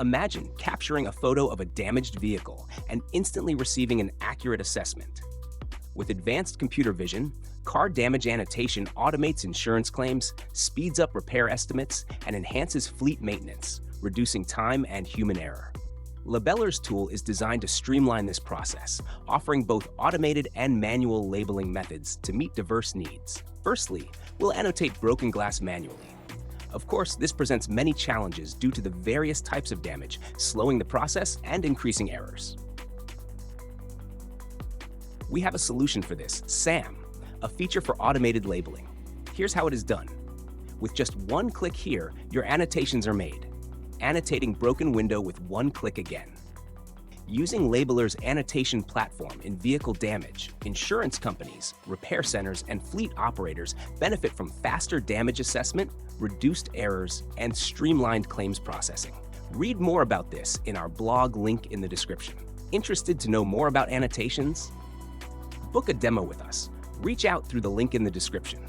Imagine capturing a photo of a damaged vehicle and instantly receiving an accurate assessment. With advanced computer vision, car damage annotation automates insurance claims, speeds up repair estimates, and enhances fleet maintenance, reducing time and human error. Labellerr's tool is designed to streamline this process, offering both automated and manual labeling methods to meet diverse needs. Firstly, we'll annotate broken glass manually. Of course, this presents many challenges due to the various types of damage, slowing the process and increasing errors. We have a solution for this, SAM, a feature for automated labeling. Here's how it is done. With just one click here, your annotations are made, annotating broken window with one click again. Using Labellerr's annotation platform in vehicle damage, insurance companies, repair centers, and fleet operators benefit from faster damage assessment, reduced errors, and streamlined claims processing. Read more about this in our blog link in the description. Interested to know more about annotations? Book a demo with us. Reach out through the link in the description.